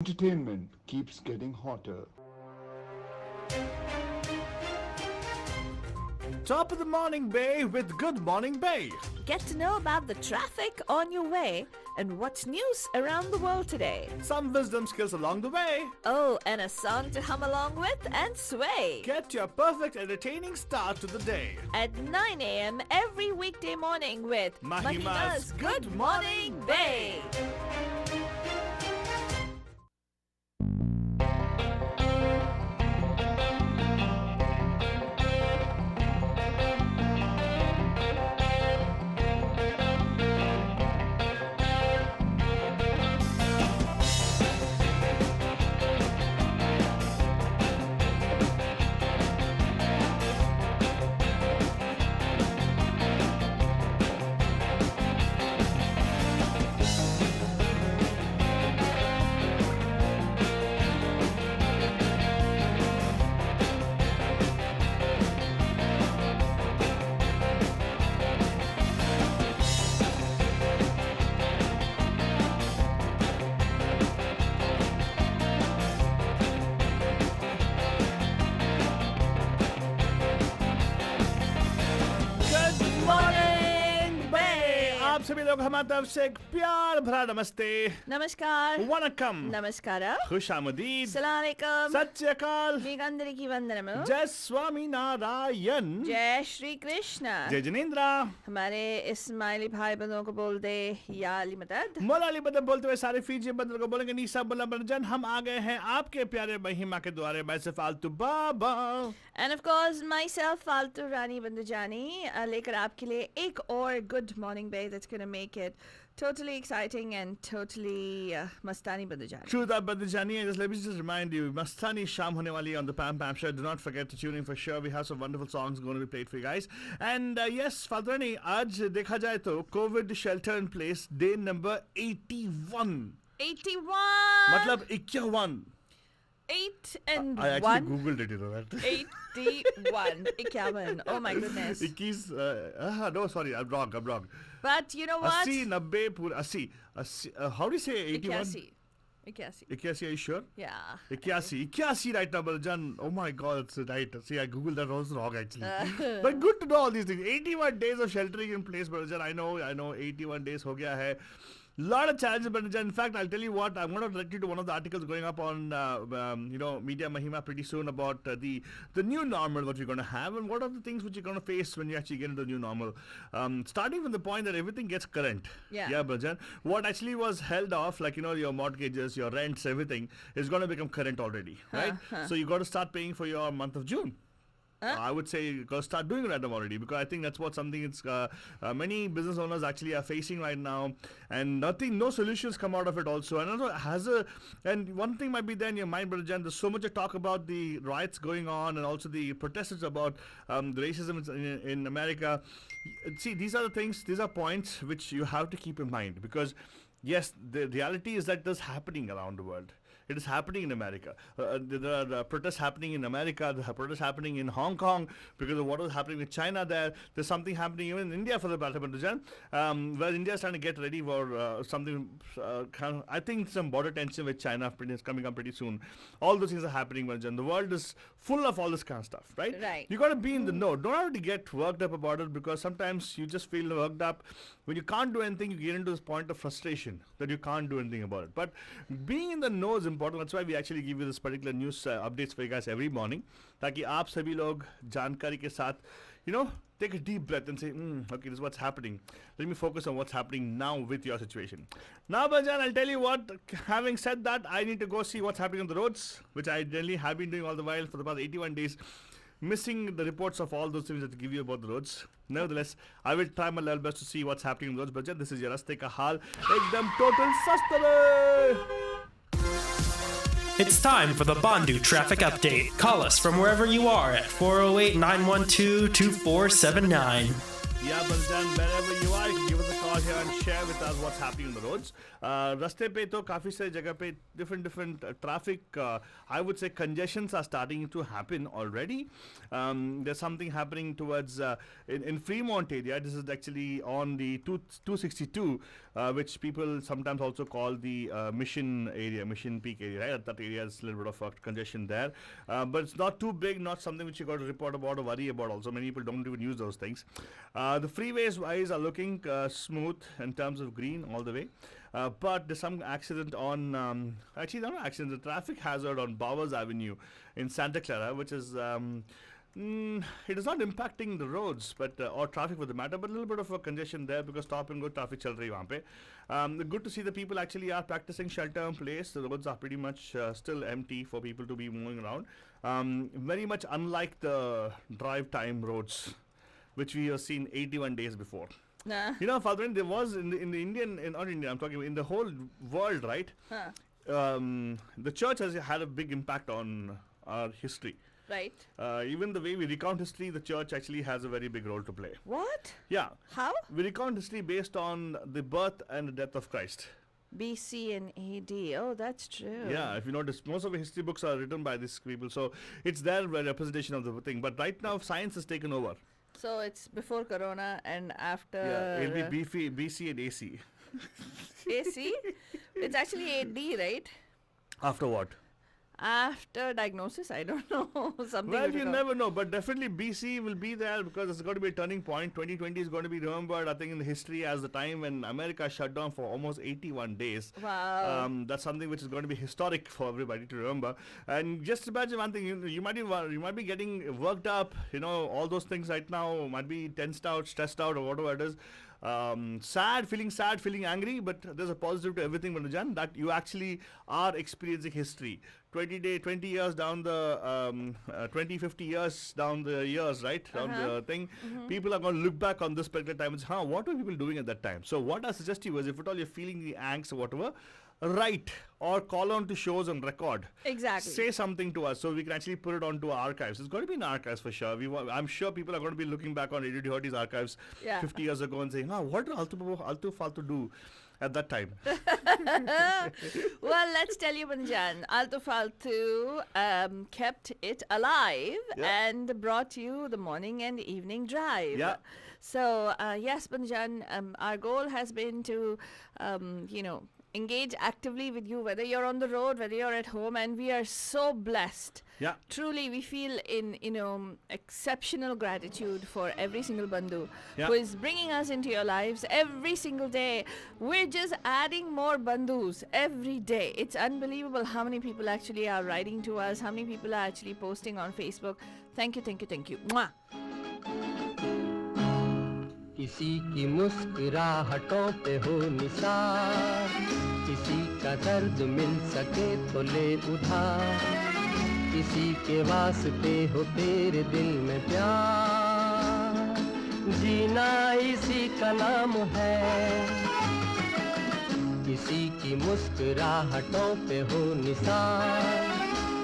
entertainment keeps getting hotter. Top of the morning, Bay, with Good Morning Bay. Get to know about the traffic on your way and what's news around the world today. Some wisdom skills along the way. Oh, and a song to hum along with and sway. Get your perfect entertaining start to the day. At 9 a.m. every weekday morning with Mahima's Good Morning Bay. आप सभी लोग हमारी तरफ से एक प्यार भरा नमस्ते, Namaskar. वनकम, Namaskara. खुश आमदीद, Assalamualaikum. सत श्री अकाल, మీకందరికీ వందనము. जय स्वामी नारायण, जय श्री कृष्ण. जय जिनेन्द्रा, हमारे इस्माइली भाई बंधुओं को बोल दे या अली मदद. मोलाली बदल बोलते हुए सारे फीजी बंदर को बोलेंगे नीसा बोला बरजन, हम आ गए हैं आपके प्यारे महिमा के द्वारे, मैं से फालतू बाबा. And of course, myself, फालतू रानी बंदुजानी, लेकर आपके लिए एक और good morning bay that's gonna make it totally exciting and totally Mastani बंदुजानी. True that, Badajani, and let me just remind you, Mastani Sham hone wali on the Pam Pam show. Do not forget to tune in for sure. We have some wonderful songs going to be played for you guys. And yes, Faldrani, आज देखा जाए तो COVID shelter in place day number 81. 81. मतलब 51. 8 and I actually 1. googled it, you know that. 81. 51. Oh my goodness. 21. No, sorry, I'm wrong. But you know what? 80, 90, पूरा 80. How do you say 81? 81. 81, are you sure? Yeah. 81 right now, Baljan. Oh my god, it's right. See, I googled that, was wrong actually. But good to know all these things. 81 days of sheltering in place, Baljan. I know, 81 days ho gaya hai. Lot of challenges, Baljan. In fact, I'll tell you what, I'm going to direct you to one of the articles going up on, Media Mahima pretty soon about the new normal, what we're going to have, and what are the things which you're going to face when you actually get into the new normal. Starting from the point that everything gets current. Yeah. Yeah, Baljan. What actually was held off, like, your mortgages, your rents, everything, is going to become current already, right? So you got to start paying for your month of June. I would say you got to start doing it already, because I think that's what something it's many business owners actually are facing right now, and no solutions come out of it also. And also and one thing might be there in your mind, Brother Jan, there's so much talk about the riots going on and also the protests about the racism in America. See, these are points which you have to keep in mind, because yes, the reality is that this is happening around the world. It is happening in America. There are protests happening in America. There are protests happening in Hong Kong because of what was happening with China there. There's something happening even in India for the matter, where India is trying to get ready for something. I think some border tension with China is coming up pretty soon. All those things are happening, Baljan. The world is full of all this kind of stuff, right? Right. You got to be in the know. Don't have to get worked up about it, because sometimes you just feel worked up. When you can't do anything, you get into this point of frustration that you can't do anything about it. But being in the know is important. That's why we actually give you this particular news updates for you guys every morning, ताकि आप सभी लोग जानकारी के साथ, take a deep breath and say, okay, this is what's happening. Let me focus on what's happening now with your situation. Now, Bajan, I'll tell you what, having said that, I need to go see what's happening on the roads, which I generally have been doing all the while for the past 81 days. Missing the reports of all those things that give you about the roads. Nevertheless, I will try my level best to see what's happening on the roads. But this is your Raste Ka Haal. Ekdam total sasta. It's time for the Bandu Traffic Update. Call us from wherever you are at 408-912-2479. Yeah, Banjan, wherever you are, you can give us a call here and share with us what's happening on the roads. Raste pe to काफी सारी जगह पे different traffic, I would say congestions are starting to happen already. There's something happening towards in Fremont area. This is actually on the 262, which people sometimes also call the Mission area, Mission Peak area. Right? That area is a little bit of congestion there, but it's not too big, not something which you got to report about or worry about. Also, many people don't even use those things. The freeways wise are looking smooth in terms of green all the way. But there's some accident on, actually not an accident, a traffic hazard on Bowers Avenue in Santa Clara, which is, it is not impacting the roads, but or traffic for the matter, but a little bit of a congestion there because stop and go traffic chal rahi wahan pe. Good to see the people actually are practicing shelter in place. The roads are pretty much still empty for people to be moving around. Very much unlike the drive time roads, which we have seen 81 days before. Nah. You know, Falguni, there was in the Indian, not India, I'm talking about in the whole world, right? Huh. The church has had a big impact on our history. Right. Even the way we recount history, the church actually has a very big role to play. What? Yeah. How? We recount history based on the birth and the death of Christ. BC and AD. Oh, that's true. Yeah, if you notice, most of the history books are written by these people, so it's their representation of the thing. But right now, science has taken over. So it's before Corona and after Yeah, it'll be BC and AC. AC. It's actually AD, right? After what? After diagnosis, I don't know. Something. Well, we you don't- never know, but definitely BC will be there because it's going to be a turning point. 2020 is going to be remembered, I think, in the history as the time when America shut down for almost 81 days. Wow. That's something which is going to be historic for everybody to remember. And just imagine one thing: you might be getting worked up. You know, all those things right now might be tensed out, stressed out, or whatever it is. Sad, feeling angry, but there's a positive to everything, Manajan, that you actually are experiencing history. 20 years down the 20, 50 years down the years, right? Down the thing. People are going to look back on this particular time and say, what were people doing at that time? So what I suggest to you is, if at all you're feeling the angst or whatever, write or call on to shows on record. Exactly. Say something to us so we can actually put it onto our archives. It's going to be in archives for sure. I'm sure people are going to be looking back on Radio Dhati's archives Yeah. 50 years ago and saying, what did Altu Faltu do at that time? Well, let's tell you, Banjan. Alto Faltu kept it alive Yeah. and brought you the morning and evening drive. Yeah. So, yes, Banjan, our goal has been to, engage actively with you, whether you're on the road, whether you're at home, and we are so blessed. Yeah. Truly, we feel in exceptional gratitude for every single bandhu Yeah. who is bringing us into your lives every single day. We're just adding more bandhus every day. It's unbelievable how many people actually are writing to us, how many people are actually posting on Facebook. Thank you, thank you, thank you. Mwah. किसी की मुस्कुराहटों पे हो निसार, किसी का दर्द मिल सके तो ले उधार, किसी के वास्ते हो तेरे दिल में प्यार, जीना इसी का नाम है। किसी की मुस्कुराहटों पे हो निसार,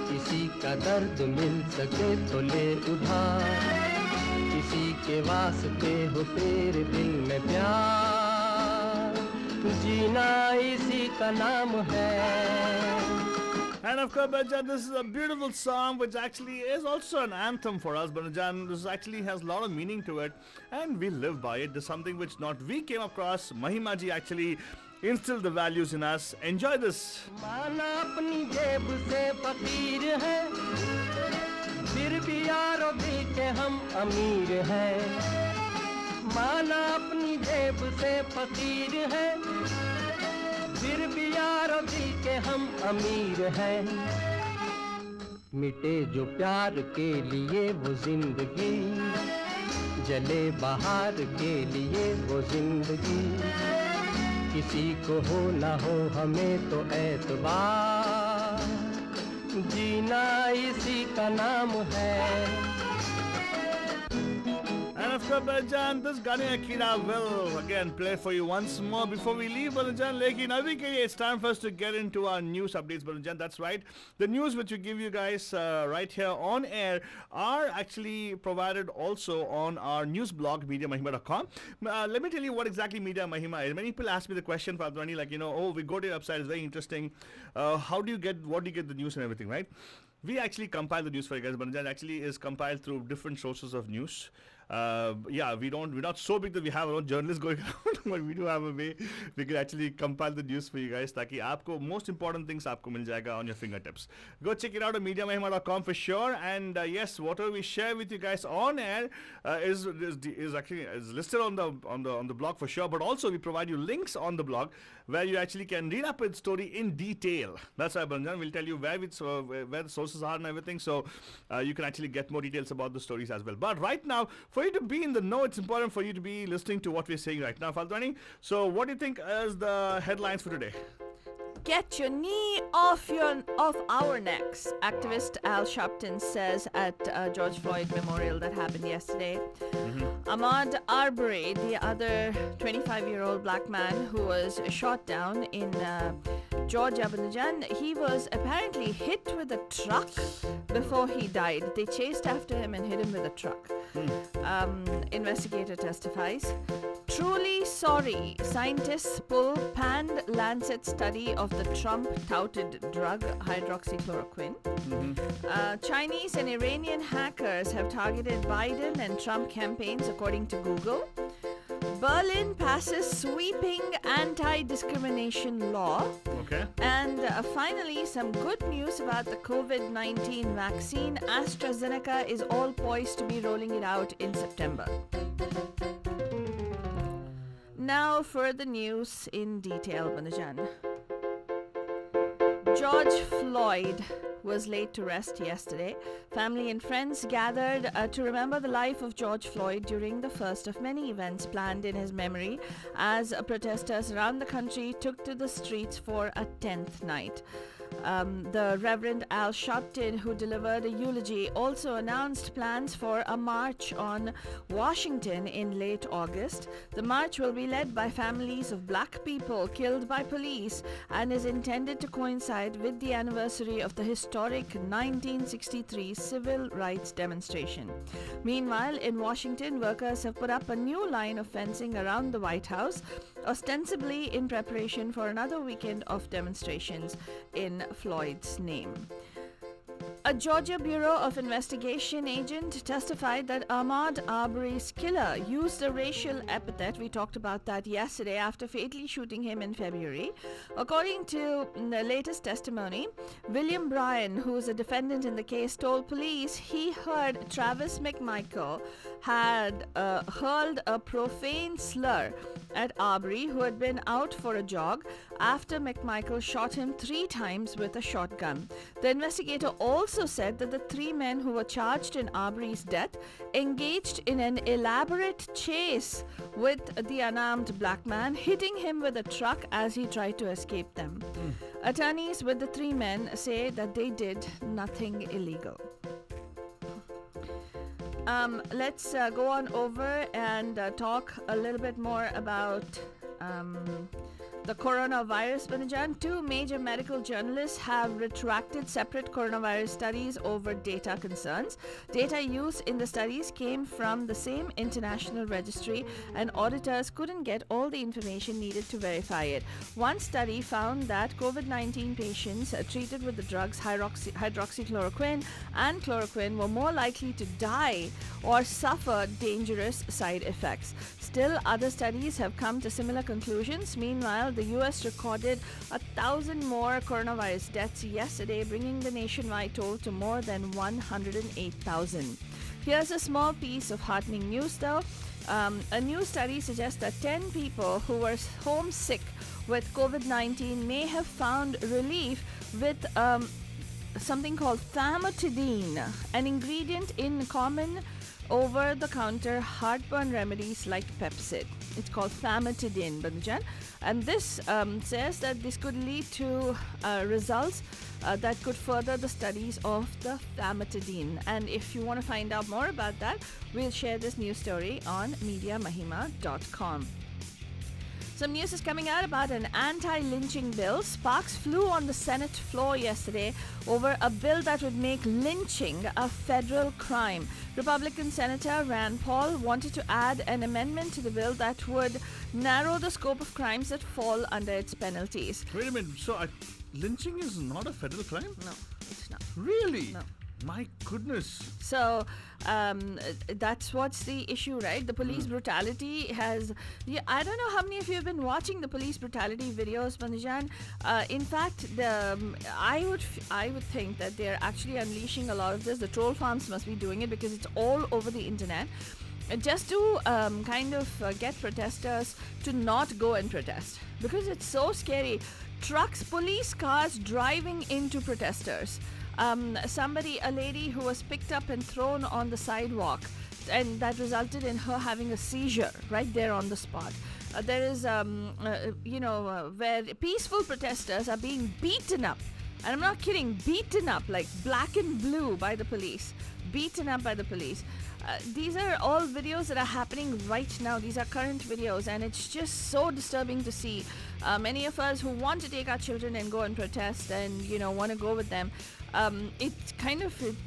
किसी का दर्द मिल सके तो ले उधार, किसी के वास्ते हो तेरे दिल में प्यार, जीना इसी का नाम है। And of course, Banjan, this is a beautiful song which actually is also an anthem for us. Banjan, this actually has a lot of meaning to it and we live by it. There's something which not we came across. Mahima ji actually instilled the values in us. Enjoy this. माना अपनी जेब से फकीर है, फिर भी यारो दिल के हम अमीर हैं। माना अपनी जेब से फकीर है, फिर भी यारो दिल के हम अमीर हैं। मिटे जो प्यार के लिए वो जिंदगी, जले बहार के लिए वो जिंदगी, किसी को हो ना हो हमें तो एतबार, जीना इसी का नाम है। And of go, Balajan. This Gani Akira will again play for you once more before we leave, Balajan. Lekin abhi ke liye it's time for us to get into our news updates, Balajan. That's right. The news which we give you guys right here on air are actually provided also on our news blog, MediaMahima.com. Let me tell you what exactly Media Mahima is. Many people ask me the question, Fadwani, like, oh, we go to your website, it's very interesting. What do you get the news and everything, right? We actually compile the news for you guys, but that actually is compiled through different sources of news. We're not so big that we have our own journalists going around, but we do have a way we can actually compile the news for you guys, ताकि आपको most important things आपको मिल जाएगा on your fingertips. Go check it out at MediaMahima.com for sure. And yes, whatever we share with you guys on air is listed on the blog for sure. But also we provide you links on the blog where you actually can read up its story in detail. That's right, Banjan. We'll tell you where the sources are and everything, so you can actually get more details about the stories as well. But right now, for you to be in the know, it's important for you to be listening to what we're saying right now, Faldwani. So what do you think is the headlines for today? Get your knee off our necks, activist Al Sharpton says at George Floyd Memorial that happened yesterday. Ahmaud Arbery, the other 25-year-old black man who was shot down in Georgia, Bandajan, he was apparently hit with a truck before he died. They chased after him and hit him with a truck. Investigator testifies. Truly sorry, scientists pull panned Lancet study of the Trump-touted drug hydroxychloroquine. Chinese and Iranian hackers have targeted Biden and Trump campaigns, according to Google. Berlin passes sweeping anti-discrimination law. Okay. And finally, some good news about the COVID-19 vaccine. AstraZeneca is all poised to be rolling it out in September. Now for the news in detail, Banajan. George Floyd was laid to rest yesterday. Family and friends gathered to remember the life of George Floyd during the first of many events planned in his memory as protesters around the country took to the streets for a 10th night. The Reverend Al Sharpton, who delivered a eulogy, also announced plans for a march on Washington in late August. The march will be led by families of black people killed by police and is intended to coincide with the anniversary of the historic 1963 civil rights demonstration. Meanwhile, in Washington, workers have put up a new line of fencing around the White House, ostensibly in preparation for another weekend of demonstrations in Floyd's name. A Georgia Bureau of Investigation agent testified that Ahmaud Arbery's killer used a racial epithet. We talked about that yesterday after fatally shooting him in February. According to the latest testimony, William Bryan, who is a defendant in the case, told police he heard Travis McMichael had hurled a profane slur at Arbery, who had been out for a jog, after McMichael shot him 3 times with a shotgun. The investigator also said that the 3 men who were charged in Arbery's death engaged in an elaborate chase with the unarmed black man, hitting him with a truck as he tried to escape them. Attorneys with the 3 men say that they did nothing illegal. Let's go on over and talk a little bit more about the coronavirus, Banajan. 2 major medical journalists have retracted separate coronavirus studies over data concerns. Data used in the studies came from the same international registry, and auditors couldn't get all the information needed to verify it. One study found that COVID-19 patients treated with the drugs hydroxychloroquine and chloroquine were more likely to die or suffer dangerous side effects. Still, other studies have come to similar conclusions. Meanwhile, the US recorded 1,000 more coronavirus deaths yesterday, bringing the nationwide total to more than 108,000. Here's a small piece of heartening news, though. A new study suggests that 10 people who were homesick with COVID-19 may have found relief with something called famotidine, an ingredient in common over-the-counter heartburn remedies like Pepcid. It's called famotidine, Banjan. And this says that this could lead to results that could further the studies of the famotidine. And if you want to find out more about that, we'll share this news story on MediaMahima.com. Some news is coming out about an anti-lynching bill. Sparks flew on the Senate floor yesterday over a bill that would make lynching a federal crime. Republican Senator Rand Paul wanted to add an amendment to the bill that would narrow the scope of crimes that fall under its penalties. Wait a minute. So lynching is not a federal crime? No, it's not. Really? No. My goodness. So that's what's the issue, right? The police brutality has. Yeah, I don't know how many of you have been watching the police brutality videos, Bandijan. In fact, I would think that they're actually unleashing a lot of this. The troll farms must be doing it because it's all over the internet. Just to kind of get protesters to not go and protest because it's so scary. Trucks, police cars driving into protesters. A lady who was picked up and thrown on the sidewalk, and that resulted in her having a seizure right there on the spot. There is, where peaceful protesters are being beaten up, and I'm not kidding, beaten up like black and blue by the police, beaten up by the police. These are all videos that are happening right now. These are current videos, and it's just so disturbing to see. Many of us who want to take our children and go and protest and, want to go with them, it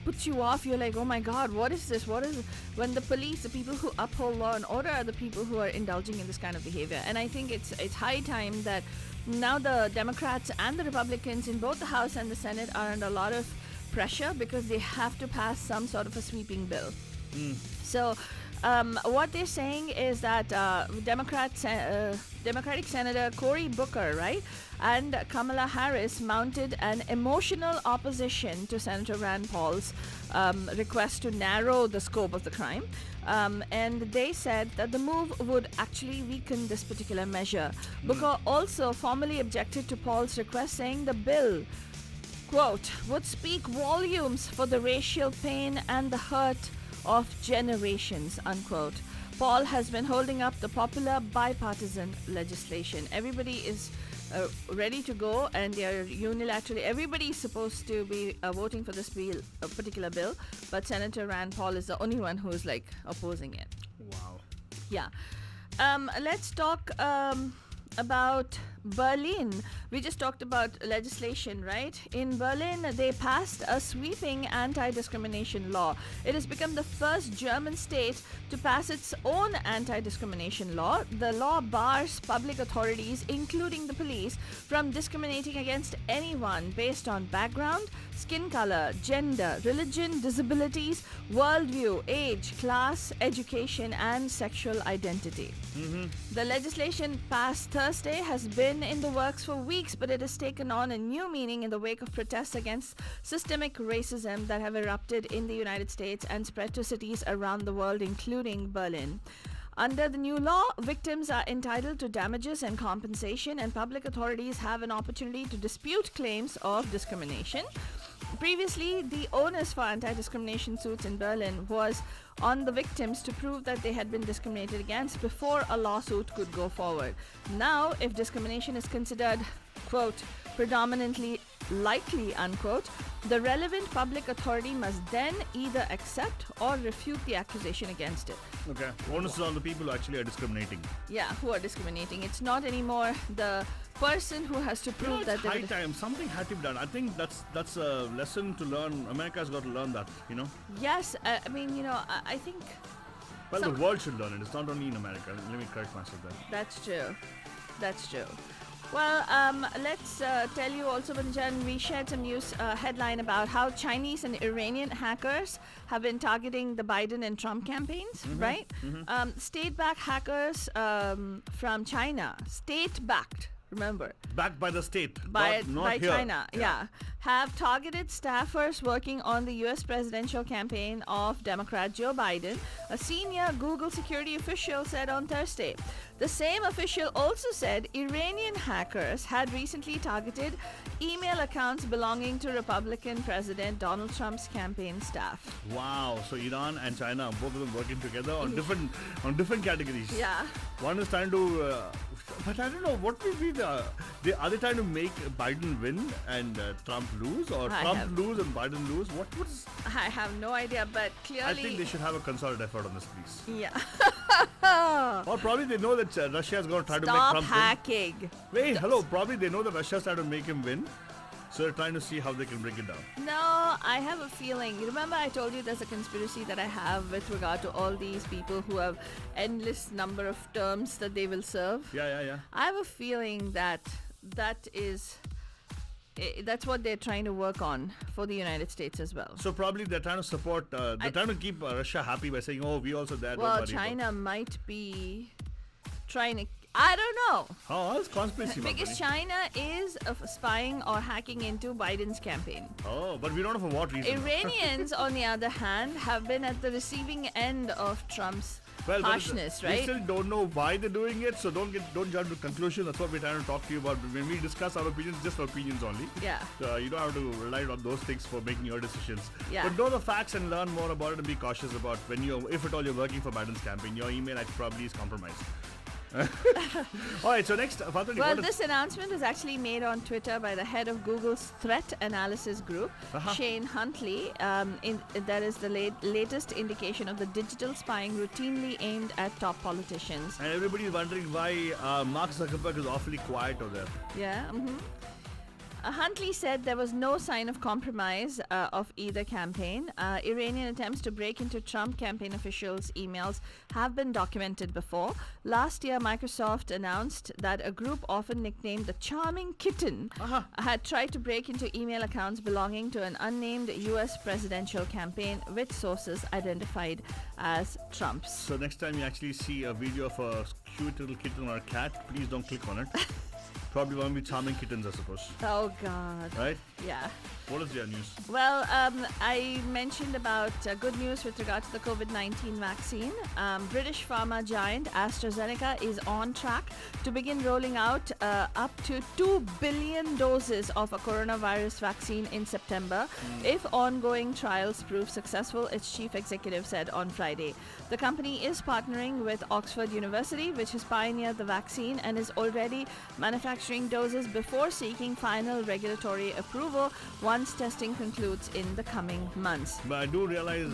puts you off. You're like, oh my God, what is this? What is it? When the police, the people who uphold law and order, are the people who are indulging in this kind of behavior. And I think it's high time that now the Democrats and the Republicans in both the House and the Senate are under a lot of pressure because they have to pass some sort of a sweeping bill. So what they're saying is that Democratic Senator Cory Booker, right, and Kamala Harris mounted an emotional opposition to Senator Rand Paul's request to narrow the scope of the crime. And they said that the move would actually weaken this particular measure. Booker also formally objected to Paul's request, saying the bill, quote, would speak volumes for the racial pain and the hurt of generations, unquote. Paul has been holding up the popular bipartisan legislation. Everybody is ready to go, and they are unilaterally. Everybody is supposed to be voting for this bill, a particular bill, but Senator Rand Paul is the only one who is opposing it. Wow. Yeah. Let's talk about Berlin. We just talked about legislation, right? In Berlin, they passed a sweeping anti-discrimination law. It has become the first German state to pass its own anti-discrimination law. The law bars public authorities, including the police, from discriminating against anyone based on background, skin color, gender, religion, disabilities, worldview, age, class, education, and sexual identity. The legislation passed Thursday has been in the works for weeks, but it has taken on a new meaning in the wake of protests against systemic racism that have erupted in the United States and spread to cities around the world, including Berlin. Under the new law, victims are entitled to damages and compensation, and public authorities have an opportunity to dispute claims of discrimination. Previously, the onus for anti-discrimination suits in Berlin was on the victims to prove that they had been discriminated against before a lawsuit could go forward. Now, if discrimination is considered, quote, predominantly likely, unquote, the relevant public authority must then either accept or refute the accusation against it. Okay. Onus is on the people who actually are discriminating. Yeah, who are discriminating. It's not anymore the person who has to prove that it's high time. Something had to be done. I think that's a lesson to learn. America's got to learn that, Yes, I think... Well, the world should learn it. It's not only in America. Let me correct myself there. That's true. Well, let's tell you also, Banjan, we shared some news headline about how Chinese and Iranian hackers have been targeting the Biden and Trump campaigns, right? State-backed hackers from China, state-backed, remember. Backed by the state, by not here. China, yeah, have targeted staffers working on the U.S. presidential campaign of Democrat Joe Biden, a senior Google security official said on Thursday. The same official also said Iranian hackers had recently targeted email accounts belonging to Republican President Donald Trump's campaign staff. Wow! So Iran and China, both of them working together on different categories. Yeah. One is trying to, but I don't know what will be are they trying to make Biden win and Trump lose or I Trump have- lose and Biden lose? What's? I have no idea, but clearly. I think they should have a concerted effort on this, please. Yeah. Or probably they know that Russia is going to try to make Stop Trump hacking. win. Wait, hello. Probably they know that Russia is trying to make him win. So they're trying to see how they can bring it down. No, I have a feeling. Remember, I told you there's a conspiracy that I have with regard to all these people who have endless number of terms that they will serve. Yeah. I have a feeling that that's what they're trying to work on for the United States as well. So probably they're trying to support, they're trying to keep Russia happy by saying, oh, we also there. Well, don't worry about it." China might be trying to. I don't know. Oh, that's conspiracy. Because Malpani. China is spying or hacking into Biden's campaign. Oh, but we don't know for what reason. Iranians, on the other hand, have been at the receiving end of Trump's Well, but harshness, we right? still don't know why they're doing it, so don't jump to conclusion. That's what we're trying to talk to you about. When we discuss our opinions, just our opinions only. Yeah. You don't have to rely on those things for making your decisions. Yeah. But know the facts and learn more about it and be cautious about when if at all you're working for Biden's campaign, your email probably is compromised. All right, so next, Fatani, Well, what is- this announcement was actually made on Twitter by the head of Google's threat analysis group, Shane Huntley. That is the latest indication of the digital spying routinely aimed at top politicians. and everybody's wondering why Mark Zuckerberg is awfully quiet over there. Yeah. Huntley said there was no sign of compromise of either campaign. Iranian attempts to break into Trump campaign officials' emails have been documented before. Last year, Microsoft announced that a group often nicknamed the Charming Kitten had tried to break into email accounts belonging to an unnamed U.S. presidential campaign, which sources identified as Trump's. So next time you actually see a video of a cute little kitten or a cat, please don't click on it. Probably won't be charming kittens, I suppose. Oh, God. Right? Yeah. What is your news? Well, I mentioned about good news with regard to the COVID-19 vaccine. British pharma giant AstraZeneca is on track to begin rolling out up to 2 billion doses of a coronavirus vaccine in September if ongoing trials prove successful, its chief executive said on Friday. The company is partnering with Oxford University, which has pioneered the vaccine and is already manufacturing doses before seeking final regulatory approval once testing concludes in the coming months. But I do realize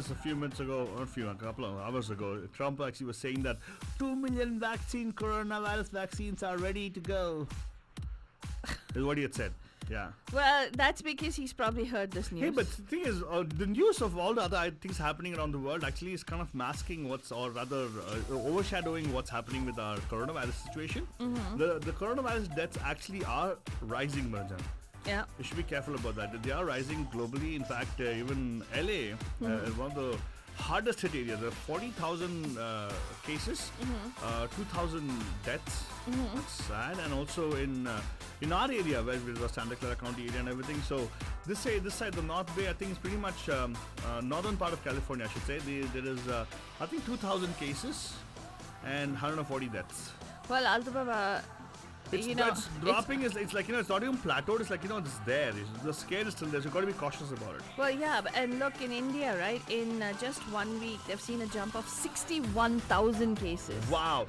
a few minutes ago, or a couple of hours ago, Trump actually was saying that 2 million coronavirus vaccines are ready to go. Is what he had said. Yeah. Well, that's because he's probably heard this news. Hey, but the thing is, the news of all the other things happening around the world actually is kind of masking overshadowing what's happening with our coronavirus situation. The coronavirus deaths actually are rising, Marjan. Yeah. You should be careful about that. They are rising globally. In fact, even LA is one of the hardest hit areas. There are 40,000 cases, 2,000 deaths. That's sad. And also in our area, where it was Santa Clara County area and everything. So this side, the North Bay, I think is pretty much northern part of California, I should say. There is, I think, 2,000 cases and 140 deaths. Well, Aldababa, It's dropping. It's like, it's not even plateaued. It's like, it's there. The scare is still there. So you've got to be cautious about it. Well, yeah, and look, in India, right, in just 1 week, they've seen a jump of 61,000 cases. Wow.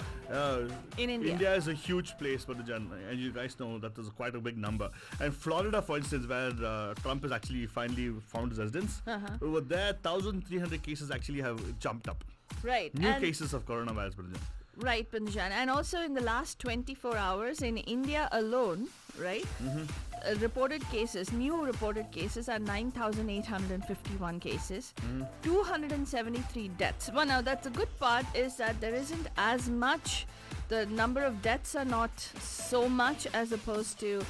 In India. India is a huge place for the Jan, and you guys know that is quite a big number. And Florida, for instance, where Trump has actually finally found his residence, over there, 1,300 cases actually have jumped up. Right. New and cases of coronavirus, Bridget. Right, Punjan. And also in the last 24 hours in India alone, right, new reported cases are 9,851 cases, 273 deaths. Well, now that's the good part is that there isn't as much, the number of deaths are not so much as opposed to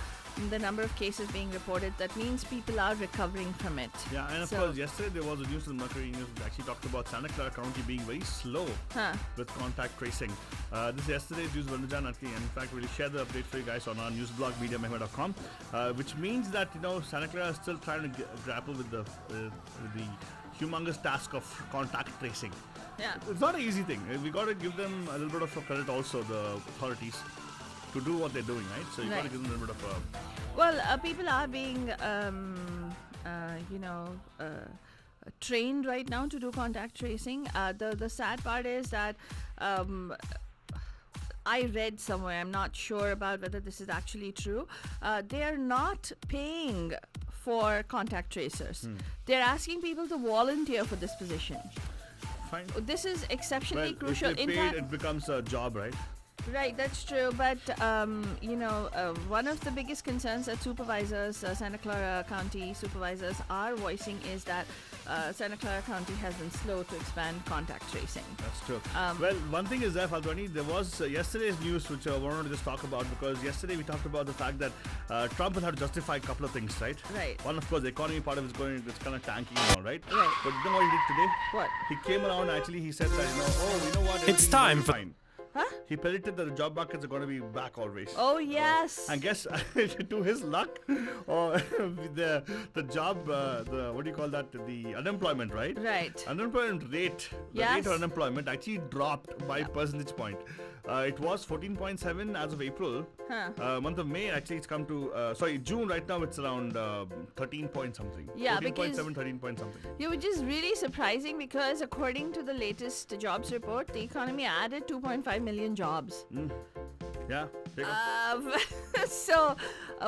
the number of cases being reported. That means people are recovering from it. Yeah, and of course, yesterday there was a news in Mercury News that actually talked about Santa Clara County being very slow with contact tracing. This yesterday's news, Vandajan, in fact, we'll share the update for you guys on our news blog, mediamehmed.com, which means that, Santa Clara is still trying to grapple with the humongous task of contact tracing. Yeah. It's not an easy thing. We got to give them a little bit of credit also, the authorities, to do what they're doing, right? So you got to give them a little bit of Well, people are being, trained right now to do contact tracing. The sad part is that I read somewhere, I'm not sure about whether this is actually true, they are not paying for contact tracers. They're asking people to volunteer for this position. Fine. This is exceptionally Well, crucial. if they In paid, fact, it becomes a job, right? right, that's true. But one of the biggest concerns that supervisors, Santa Clara County supervisors, are voicing is that Santa Clara County has been slow to expand contact tracing. That's true. Well, one thing is that, Falguni, there was yesterday's news which I wanted to just talk about, because yesterday we talked about the fact that Trump will have to justify a couple of things, right? Right. One, of course, the economy part of it's kind of tanking and all, right? Right. But you know what he did today? What? He came around, actually, he said that, you know what? It's everything's time going for- fine. Huh? He predicted that the job markets are going to be back always. Oh, yes. And guess, to his luck, or the job, the what do you call that? The unemployment, right? Right. Unemployment rate, the Yes. rate of unemployment actually dropped by percentage point. It was 14.7 as of April. Month of May, actually, it's come to, June right now, it's around 13 point something. Yeah, 14.7, 13 point something. Yeah, which is really surprising because according to the latest jobs report, the economy added 2.5 million jobs. Yeah. There you go. So,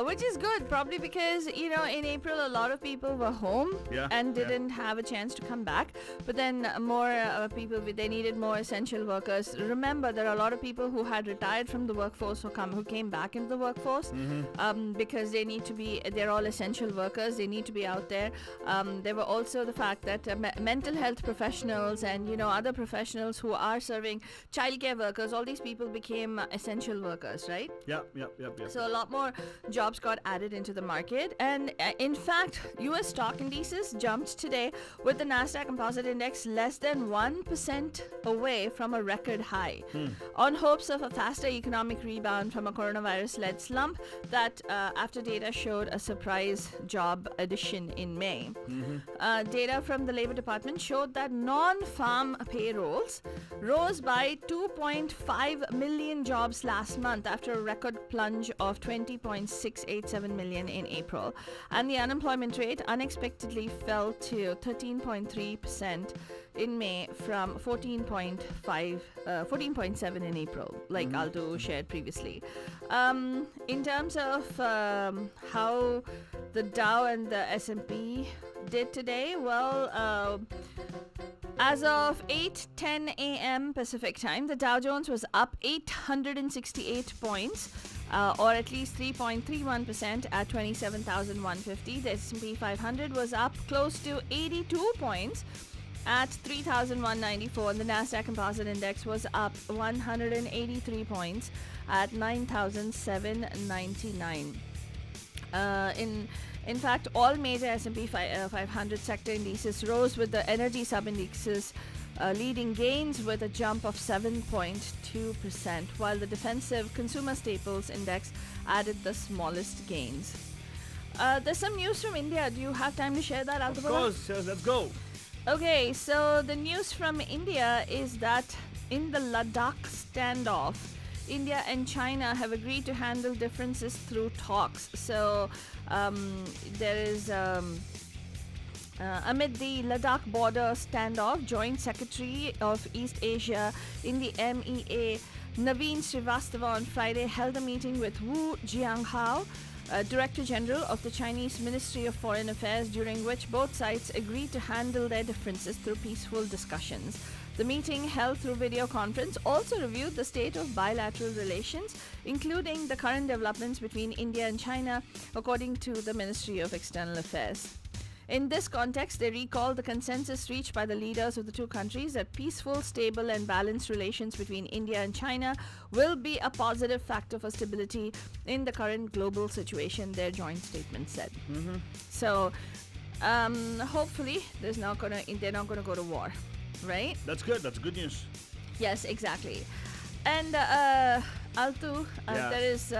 which is good, probably because, in April, a lot of people were home Yeah, and yeah. didn't have a chance to come back. But then more people, they needed more essential workers. Remember, there are a lot of people who had retired from the workforce who came back into the workforce because they're all essential workers. They need to be out there. There were also the fact that mental health professionals and, other professionals who are serving childcare workers, all these people became essential workers, right? Yeah. So a lot more jobs got added into the market, and in fact, U.S. stock indices jumped today with the Nasdaq Composite Index less than 1% away from a record high, on hopes of a faster economic rebound from a coronavirus-led slump that, after data showed a surprise job addition in May. Data from the Labor Department showed that non-farm payrolls rose by 2.5 million jobs last month after a record plunge of 20.687 million in April, and the unemployment rate unexpectedly fell to 13.3% in May from 14.7 in April, like Aldo shared previously. In terms of how the Dow and the S&P did today, well, as of 8:10 a.m. Pacific time, the Dow Jones was up 868 points, or at least 3.31% at 27,150. The S&P 500 was up close to 82 points at 3,194, and the Nasdaq Composite Index was up 183 points at 9,799. In fact, all major S&P 500 sector indices rose, with the energy sub-indexes leading gains with a jump of 7.2%, while the defensive consumer staples index added the smallest gains. There's some news from India. Do you have time to share that, Of Aldo? course, yes, let's go. Okay, so the news from India is that in the Ladakh standoff, India and China have agreed to handle differences through talks. So there is, amid the Ladakh border standoff, Joint Secretary of East Asia in the MEA, Naveen Srivastava, on Friday held a meeting with Wu Jianghao, Director General of the Chinese Ministry of Foreign Affairs, during which both sides agreed to handle their differences through peaceful discussions. The meeting, held through video conference, also reviewed the state of bilateral relations, including the current developments between India and China, according to the Ministry of External Affairs. In this context, they recalled the consensus reached by the leaders of the two countries that peaceful, stable, and balanced relations between India and China will be a positive factor for stability in the current global situation, their joint statement said. So, hopefully, they're not gonna go to war, right? That's good. That's good news. Yes, exactly. And Altu, Yeah. there is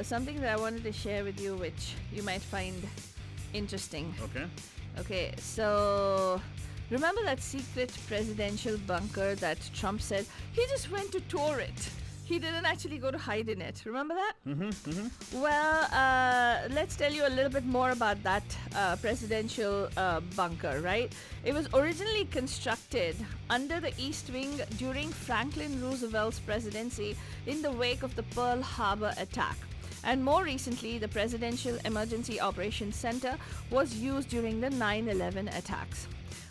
something that I wanted to share with you, which you might find interesting. Okay. Okay, so remember that secret presidential bunker that Trump said he just went to tour it? he didn't actually go to hide in it. Remember that? Well, let's tell you a little bit more about that presidential bunker, right? It was originally constructed under the East Wing during Franklin Roosevelt's presidency in the wake of the Pearl Harbor attack. And more recently, the Presidential Emergency Operations Center was used during the 9/11 attacks.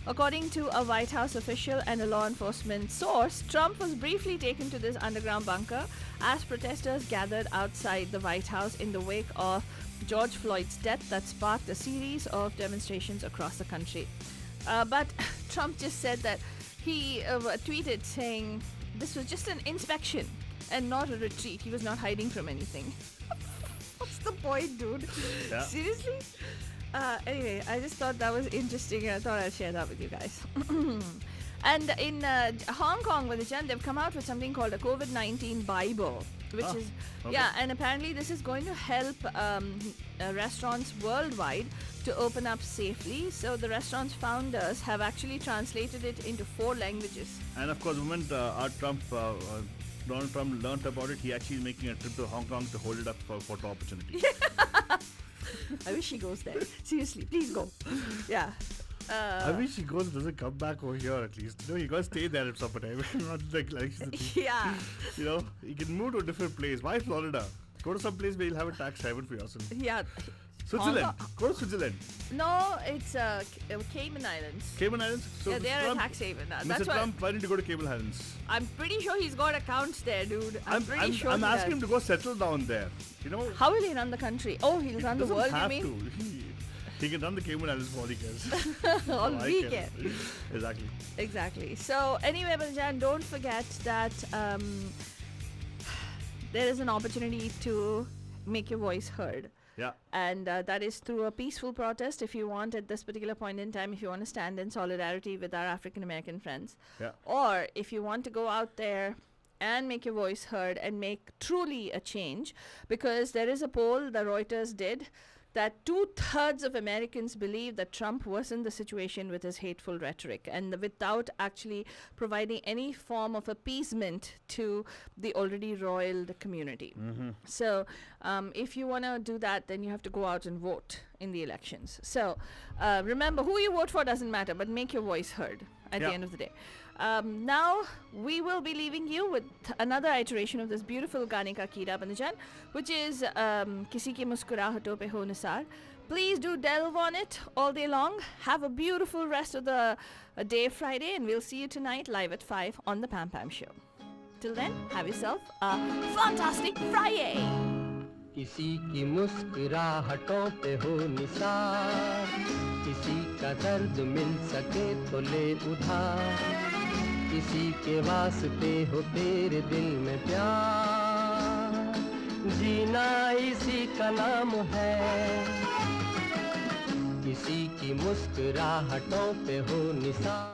According to a White House official and a law enforcement source, Trump was briefly taken to this underground bunker as protesters gathered outside the White House in the wake of George Floyd's death that sparked a series of demonstrations across the country. But Trump just said that he tweeted saying this was just an inspection and not a retreat. He was not hiding from anything. What's the point, dude? Yeah. Seriously? Anyway, I just thought that was interesting and I thought I'd share that with you guys. And in Hong Kong, they've come out with something called a COVID-19 Bible, which is, okay. yeah, and apparently this is going to help restaurants worldwide to open up safely. So the restaurant's founders have actually translated it into 4 languages. And of course, the moment Donald Trump learnt about it, he actually is making a trip to Hong Kong to hold it up for photo opportunity. I wish he goes there. Seriously, please go. Yeah. I wish he goes, doesn't come back over here at least. You know, he got to stay there at some time. Not like he's the thing. Yeah. You know, he can move to a different place. Why Florida? Go to some place where you'll have a tax haven for yourself. Yeah. Switzerland. Hong Kong- Go to Switzerland. No, it's Cayman Islands. Cayman Islands. So Yeah, they're a Trump, tax haven. Mr. That's why Trump, why didn't you go to Cayman Islands? I'm pretty sure he's got accounts there, dude. I'm pretty sure I'm he asking does. him to go settle down there. You know, How will he run the country? Oh, he'll he run the doesn't world, you have mean? to. He can run the Cayman Islands for all he cares. All No, I we can. get. Exactly. Exactly. So anyway, Banjan, don't forget that there is an opportunity to make your voice heard. Yeah. And that is through a peaceful protest if you want at this particular point in time, if you want to stand in solidarity with our African American friends. Yeah. Or if you want to go out there and make your voice heard and make truly a change, because there is a poll that Reuters did that 2/3 of Americans believe that Trump worsened the situation with his hateful rhetoric and without actually providing any form of appeasement to the already roiled community. So if you want to do that, then you have to go out and vote in the elections. So remember, who you vote for doesn't matter, but make your voice heard at the Yeah. end of the day. Now we will be leaving you with another iteration of this beautiful Gaane Ka Keeda Banjan, which is Kisi Ki Muskurahaton Pe Ho Nisar. Please do delve on it all day long. Have a beautiful rest of the day Friday, and we'll see you tonight live at 5 on the Pam Pam Show. Till then, have yourself a fantastic Friday. किसी की मुस्कुराहटों पे हो निसार, किसी का दर्द मिल सके तो ले उधार, किसी के वास्ते हो तेरे दिल में प्यार, जीना इसी का नाम है, किसी की मुस्कुराहटों पे हो निसार.